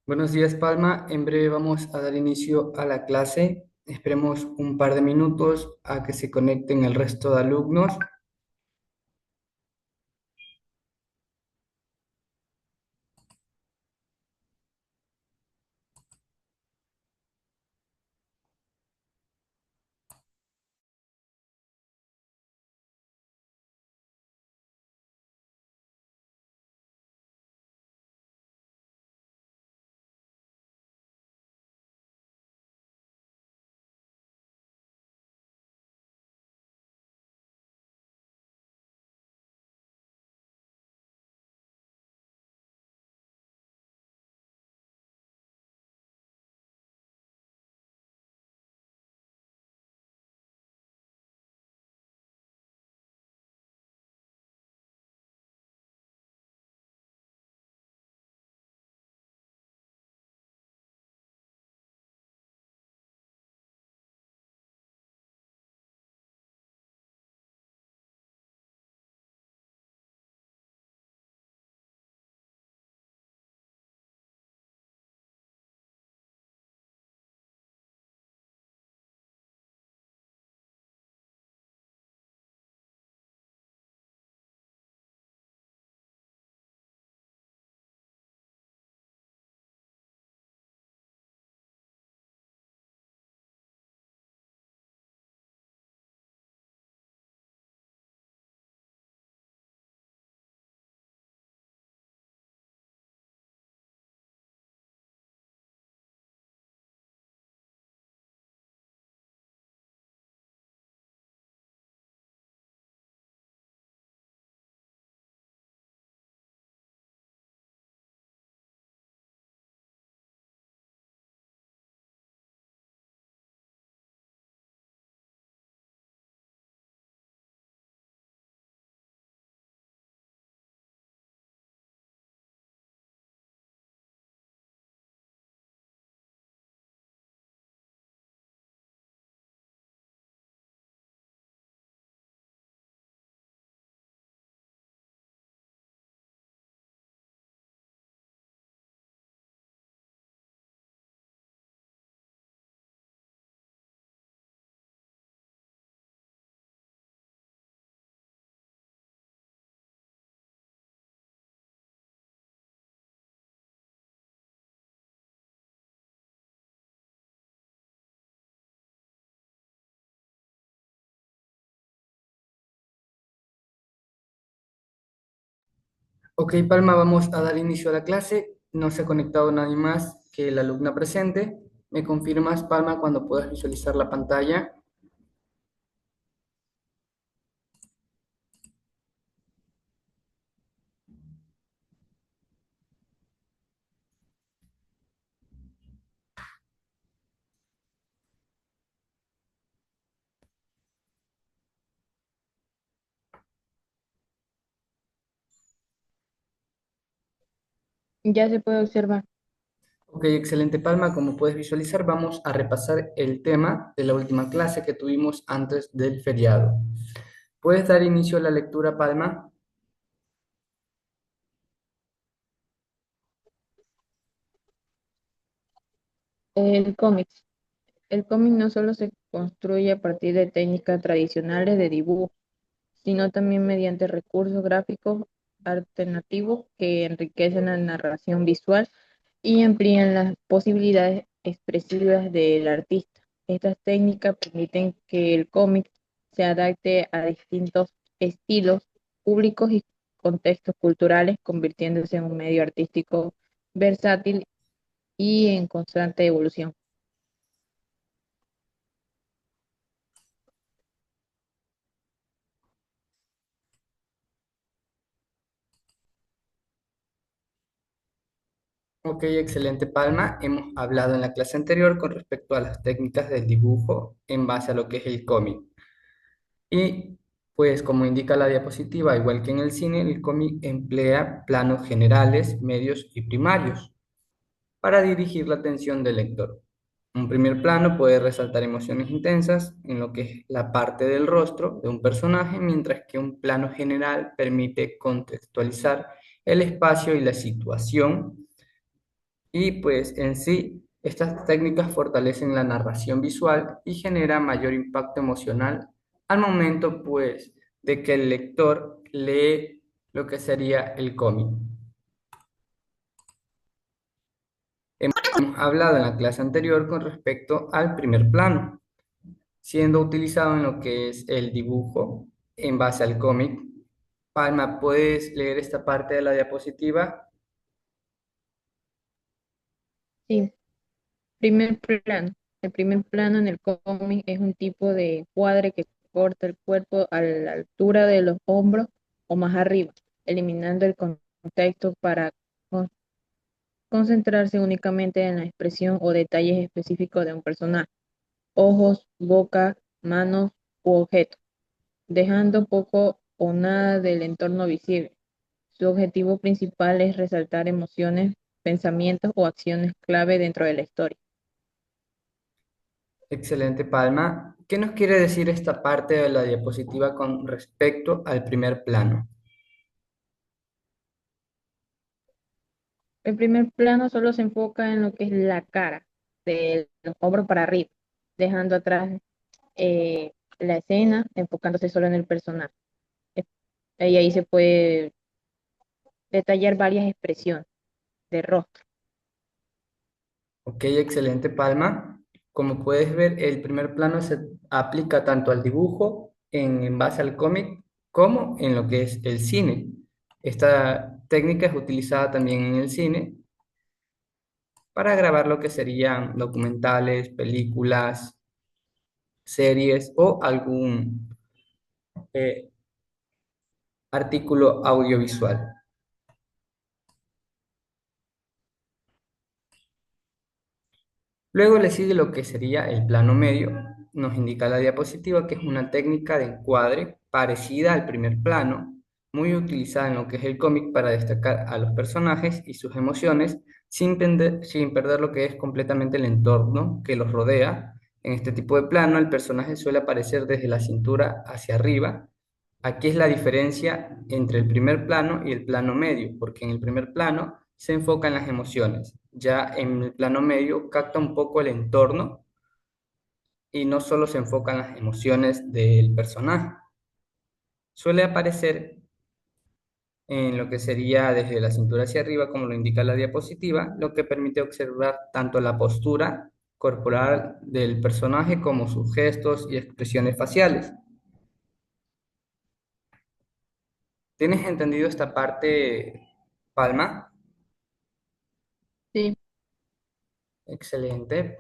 Buenos días, Palma. En breve vamos a dar inicio a la clase. Esperemos un par de minutos a que se conecten el resto de alumnos. Ok, Palma, vamos a dar inicio a la clase. No se ha conectado nadie más que la alumna presente. ¿Me confirmas, Palma, cuando puedas visualizar la pantalla? Ya se puede observar. Ok, excelente, Palma. Como puedes visualizar, vamos a repasar el tema de la última clase que tuvimos antes del feriado. ¿Puedes dar inicio a la lectura, Palma? El cómic. El cómic no solo se construye a partir de técnicas tradicionales de dibujo, sino también mediante recursos gráficos alternativos que enriquecen la narración visual y amplían las posibilidades expresivas del artista. Estas técnicas permiten que el cómic se adapte a distintos estilos, públicos y contextos culturales, convirtiéndose en un medio artístico versátil y en constante evolución. Ok, excelente, Palma. Hemos hablado en la clase anterior con respecto a las técnicas del dibujo en base a lo que es el cómic. Y pues como indica la diapositiva, igual que en el cine, el cómic emplea planos generales, medios y primarios para dirigir la atención del lector. Un primer plano puede resaltar emociones intensas en lo que es la parte del rostro de un personaje, mientras que un plano general permite contextualizar el espacio y la situación. Y pues en sí, estas técnicas fortalecen la narración visual y generan mayor impacto emocional al momento pues de que el lector lee lo que sería el cómic. Hemos hablado en la clase anterior con respecto al primer plano, siendo utilizado en lo que es el dibujo en base al cómic. Palma, ¿puedes leer esta parte de la diapositiva? Sí, primer plano. El primer plano en el cómic es un tipo de cuadre que corta el cuerpo a la altura de los hombros o más arriba, eliminando el contexto para con- concentrarse únicamente en la expresión o detalles específicos de un personaje, ojos, boca, manos u objetos, dejando poco o nada del entorno visible. Su objetivo principal es resaltar emociones, pensamientos o acciones clave dentro de la historia. Excelente, Palma. ¿Qué nos quiere decir esta parte de la diapositiva con respecto al primer plano? El primer plano solo se enfoca en lo que es la cara, de los hombros para arriba, dejando atrás la escena, enfocándose solo en el personaje. Eh, Y ahí se puede detallar varias expresiones de rostro. Ok, excelente, Palma. Como puedes ver, el primer plano se aplica tanto al dibujo en base al cómic como en lo que es el cine. Esta técnica es utilizada también en el cine para grabar lo que serían documentales, películas, series o algún eh, artículo audiovisual. Luego le sigue lo que sería el plano medio. Nos indica la diapositiva que es una técnica de encuadre parecida al primer plano, muy utilizada en lo que es el cómic para destacar a los personajes y sus emociones sin perder lo que es completamente el entorno que los rodea. En este tipo de plano, el personaje suele aparecer desde la cintura hacia arriba. Aquí es la diferencia entre el primer plano y el plano medio, porque en el primer plano se enfoca en las emociones, ya en el plano medio capta un poco el entorno y no solo se enfoca en las emociones del personaje. Suele aparecer en lo que sería desde la cintura hacia arriba, como lo indica la diapositiva, lo que permite observar tanto la postura corporal del personaje como sus gestos y expresiones faciales. ¿Tienes entendido esta parte, Palma? Sí, Excelente.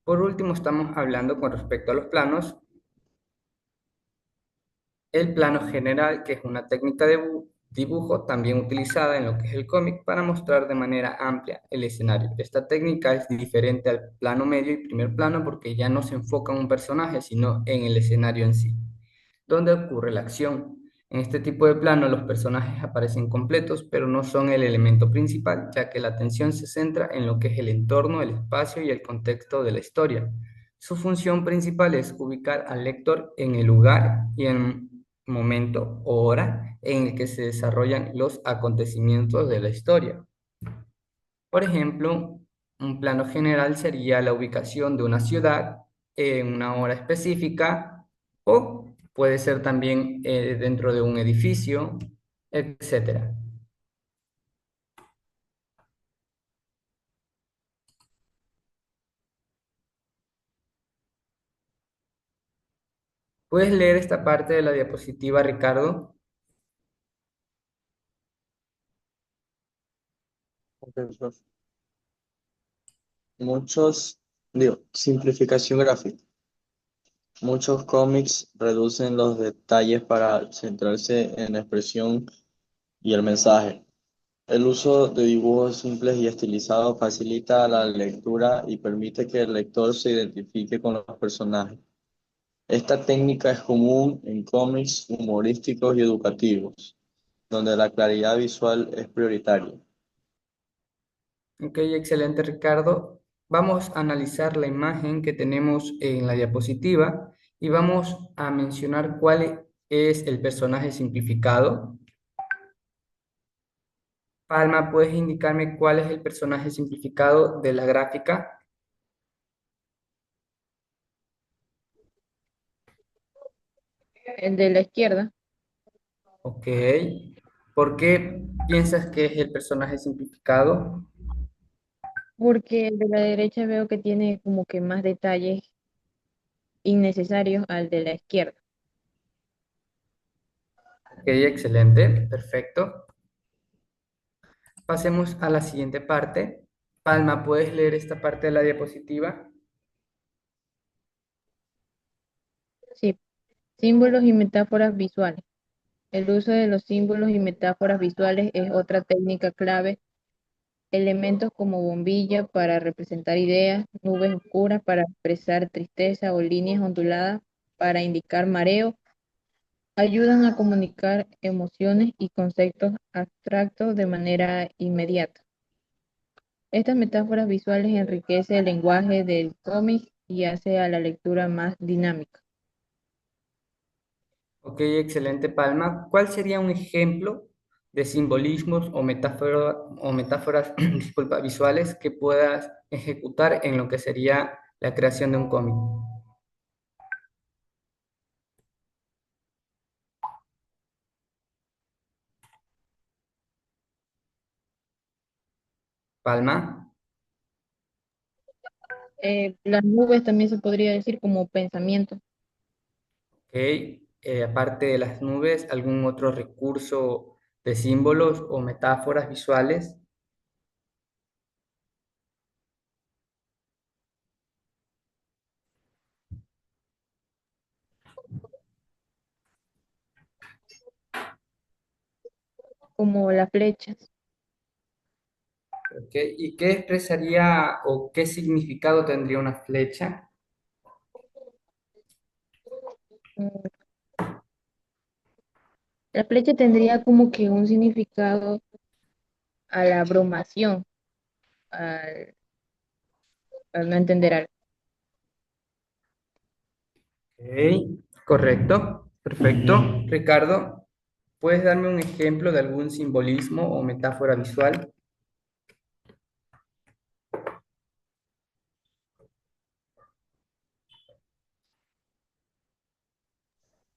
Por último, estamos hablando con respecto a los planos. El plano general, que es una técnica de dibujo también utilizada en lo que es el cómic para mostrar de manera amplia el escenario. Esta técnica es diferente al plano medio y primer plano porque ya no se enfoca en un personaje, sino en el escenario en sí donde ocurre la acción. En este tipo de plano los personajes aparecen completos, pero no son el elemento principal, ya que la atención se centra en lo que es el entorno, el espacio y el contexto de la historia. Su función principal es ubicar al lector en el lugar y en el momento o hora en el que se desarrollan los acontecimientos de la historia. Por ejemplo, un plano general sería la ubicación de una ciudad en una hora específica o puede ser también dentro de un edificio, etcétera. ¿Puedes leer esta parte de la diapositiva, Ricardo? Ok, profe. Simplificación gráfica. Muchos cómics reducen los detalles para centrarse en la expresión y el mensaje. El uso de dibujos simples y estilizados facilita la lectura y permite que el lector se identifique con los personajes. Esta técnica es común en cómics humorísticos y educativos, donde la claridad visual es prioritaria. Ok, excelente, Ricardo. Vamos a analizar la imagen que tenemos en la diapositiva y vamos a mencionar es el personaje simplificado. Palma, ¿puedes indicarme cuál es el personaje simplificado de la gráfica? El de la izquierda, Ok. ¿Por qué piensas que es el personaje simplificado? porque el de la derecha veo que tiene como que más detalles innecesarios al de la izquierda. Ok, excelente, perfecto. Pasemos a la siguiente parte. Palma, ¿puedes leer esta parte de la diapositiva? Sí, símbolos y metáforas visuales. El uso de los símbolos y metáforas visuales es otra técnica clave. Elementos como bombilla para representar ideas, nubes oscuras para expresar tristeza o líneas onduladas para indicar mareo, ayudan a comunicar emociones y conceptos abstractos de manera inmediata. Estas metáforas visuales enriquecen el lenguaje del cómic y hace a la lectura más dinámica. Ok, excelente, Palma. ¿Cuál sería un ejemplo de simbolismos o metáforas, disculpa, visuales que puedas ejecutar en lo que sería la creación de un cómic? Palma. Las nubes también se podría decir como pensamiento, Ok. Aparte de las nubes, ¿algún otro recurso de símbolos o metáforas visuales? como las flechas. Ok. ¿Y qué expresaría o qué significado tendría una flecha? Mm, La flecha tendría como que un significado a la abrumación, al, al no entender algo. Ok, correcto, perfecto. Ricardo, ¿puedes darme un ejemplo de algún simbolismo o metáfora visual?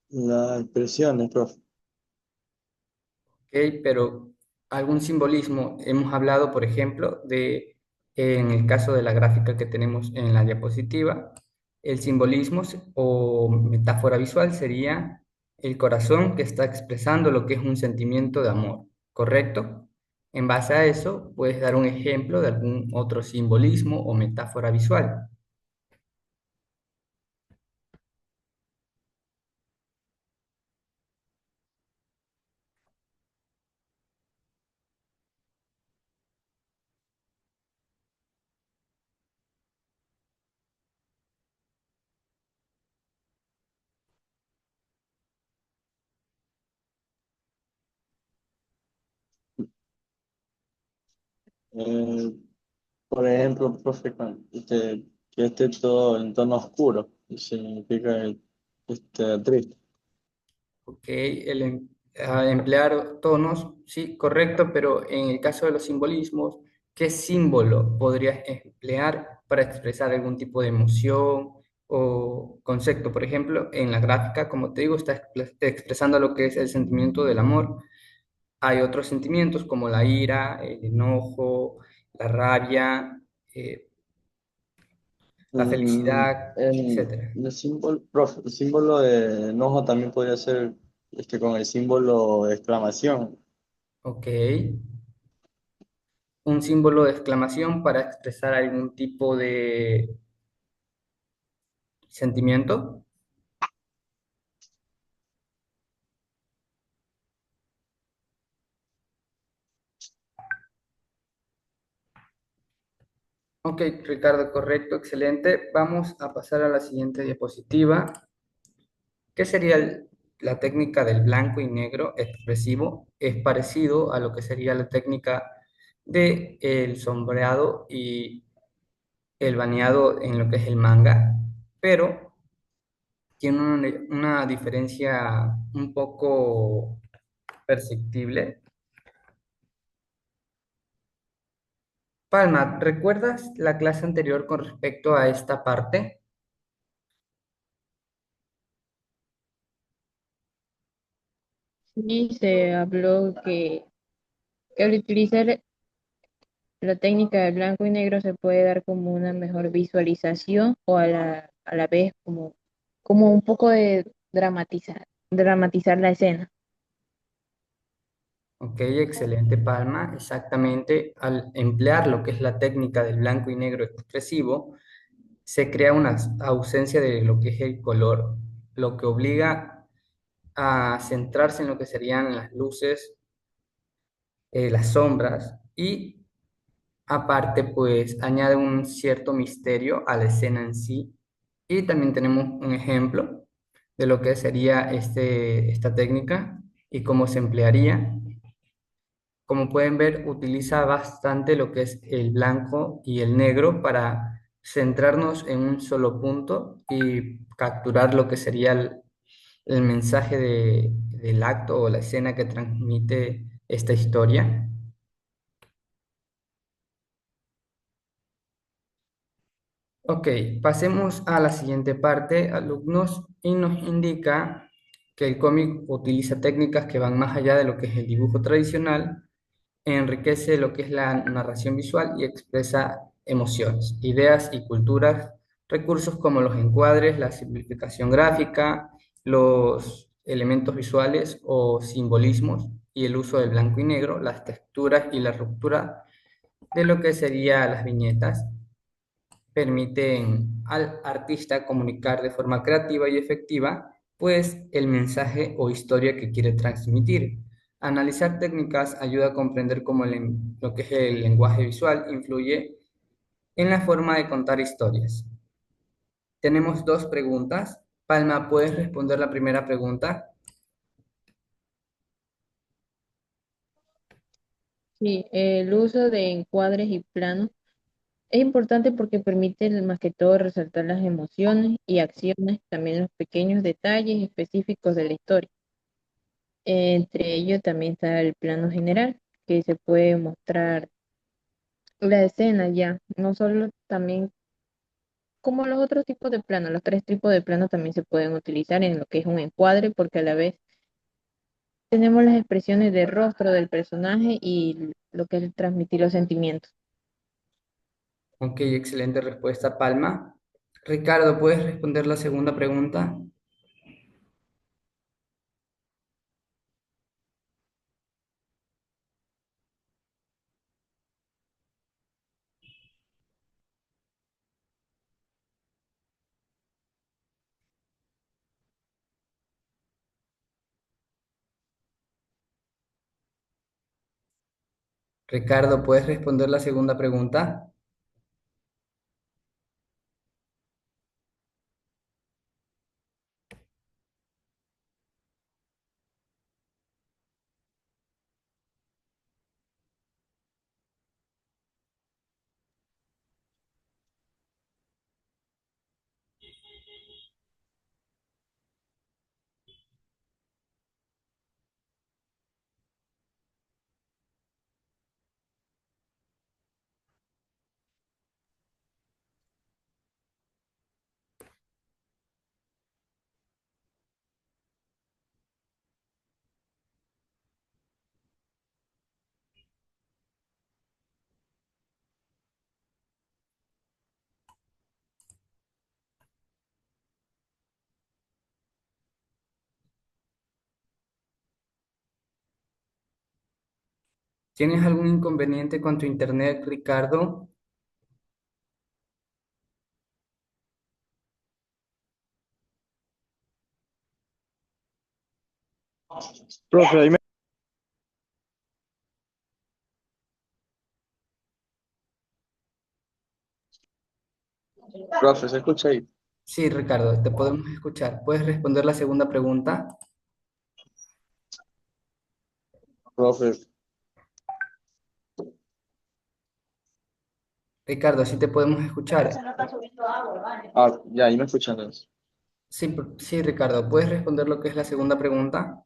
Las expresiones, profe. Ok, pero algún simbolismo. Hemos hablado, por ejemplo, en el caso de la gráfica que tenemos en la diapositiva, el simbolismo o metáfora visual sería el corazón que está expresando lo que es un sentimiento de amor, ¿correcto? En base a eso, puedes dar un ejemplo de algún otro simbolismo o metáfora visual. Eh, por ejemplo, profe, que esté todo en tono oscuro, significa que esté triste. Ok, emplear tonos, sí, correcto, pero en el caso de los simbolismos, ¿qué símbolo podrías emplear para expresar algún tipo de emoción o concepto? Por ejemplo, en la gráfica, como te digo, está expresando lo que es el sentimiento del amor. Hay otros sentimientos como la ira, el enojo, la rabia, eh, la felicidad, etcétera. Profe, el símbolo de enojo también podría ser con el símbolo de exclamación. Ok. Un símbolo de exclamación para expresar algún tipo de sentimiento. Ok, Ricardo, correcto, excelente. Vamos a pasar a la siguiente diapositiva. ¿Qué sería la técnica del blanco y negro expresivo? Es parecido a lo que sería la técnica de el sombreado y el baneado en lo que es el manga, pero tiene una diferencia un poco perceptible. Palma, ¿recuerdas la clase anterior con respecto a esta parte? Sí, se habló que al utilizar la técnica de blanco y negro se puede dar como una mejor visualización o a la vez como un poco de dramatizar la escena. Ok, excelente, Palma. Exactamente, al emplear lo que es la técnica del blanco y negro expresivo, se crea una ausencia de lo que es el color, lo que obliga a centrarse en lo que serían las luces, las sombras y aparte, pues añade un cierto misterio a la escena en sí. Y también tenemos un ejemplo de lo que sería esta técnica y cómo se emplearía. Como pueden ver, utiliza bastante lo que es el blanco y el negro para centrarnos en un solo punto y capturar lo que sería el mensaje del acto o la escena que transmite esta historia. Ok, pasemos a la siguiente parte, alumnos, y nos indica que el cómic utiliza técnicas que van más allá de lo que es el dibujo tradicional, enriquece lo que es la narración visual y expresa emociones, ideas y culturas, recursos como los encuadres, la simplificación gráfica, los elementos visuales o simbolismos y el uso del blanco y negro, las texturas y la ruptura de lo que serían las viñetas permiten al artista comunicar de forma creativa y efectiva, pues el mensaje o historia que quiere transmitir. Analizar técnicas ayuda a comprender cómo lo que es el lenguaje visual influye en la forma de contar historias. Tenemos dos preguntas. Palma, ¿puedes responder la primera pregunta? Sí, el uso de encuadres y planos es importante porque permite más que todo resaltar las emociones y acciones, también los pequeños detalles específicos de la historia. Entre ellos también está el plano general, que se puede mostrar la escena ya, no solo también como los otros tipos de plano, los tres tipos de plano también se pueden utilizar en lo que es un encuadre, porque a la vez tenemos las expresiones de rostro del personaje y lo que es transmitir los sentimientos. Ok, excelente respuesta, Palma. Ricardo, ¿puedes responder la segunda pregunta? Ricardo, ¿puedes responder la segunda pregunta? ¿Tienes algún inconveniente con tu internet, Ricardo? Profe, profe, ¿se escucha ahí? Sí, Ricardo, te podemos escuchar. ¿Puedes responder la segunda pregunta? Profe, Ricardo, sí te podemos escuchar. ya, ahí me escuchan. Sí, sí, Ricardo, ¿puedes responder lo que es la segunda pregunta?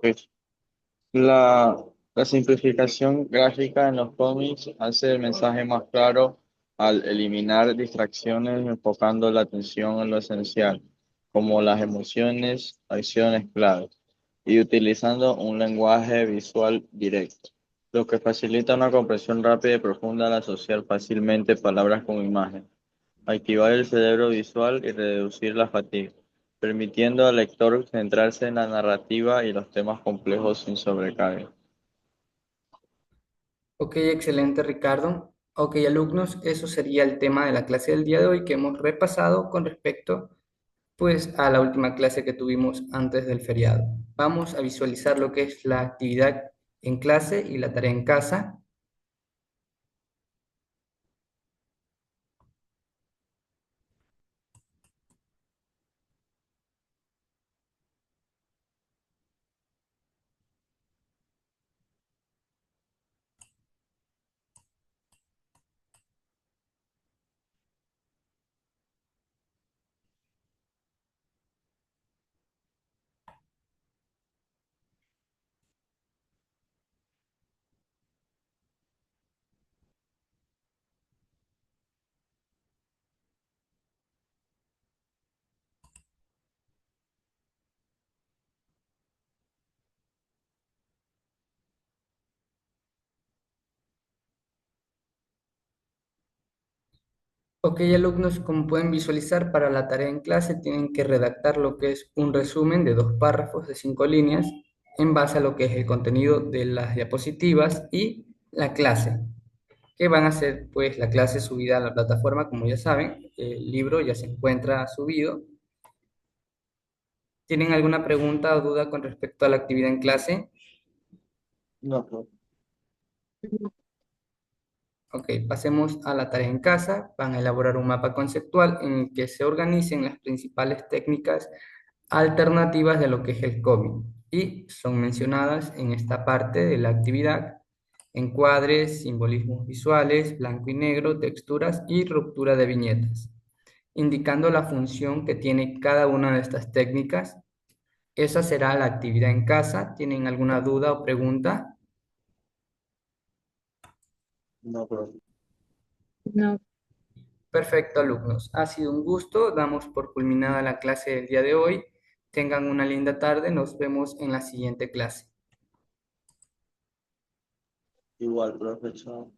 Pues, la simplificación gráfica en los cómics hace el mensaje más claro al eliminar distracciones, enfocando la atención en lo esencial, como las emociones, acciones claves, y utilizando un lenguaje visual directo, lo que facilita una comprensión rápida y profunda al asociar fácilmente palabras con imágenes, activar el cerebro visual y reducir la fatiga, permitiendo al lector centrarse en la narrativa y los temas complejos sin sobrecarga. Ok, excelente, Ricardo. Ok, alumnos, eso sería el tema de la clase del día de hoy que hemos repasado con respecto, pues, a la última clase que tuvimos antes del feriado. Vamos a visualizar lo que es la actividad en clase y la tarea en casa. Ok, alumnos, como pueden visualizar, para la tarea en clase tienen que redactar lo que es un resumen de 2 párrafos de 5 líneas en base a lo que es el contenido de las diapositivas y la clase, que van a ser pues la clase subida a la plataforma, como ya saben, el libro ya se encuentra subido. ¿Tienen alguna pregunta o duda con respecto a la actividad en clase? No, no. Ok, pasemos a la tarea en casa. Van a elaborar un mapa conceptual en el que se organicen las principales técnicas alternativas de lo que es el cómic y son mencionadas en esta parte de la actividad: encuadres, simbolismos visuales, blanco y negro, texturas y ruptura de viñetas, indicando la función que tiene cada una de estas técnicas. Esa será la actividad en casa. ¿Tienen alguna duda o pregunta? No, pero No, Perfecto, alumnos. Ha sido un gusto. Damos por culminada la clase del día de hoy. Tengan una linda tarde. Nos vemos en la siguiente clase. igual, profesor.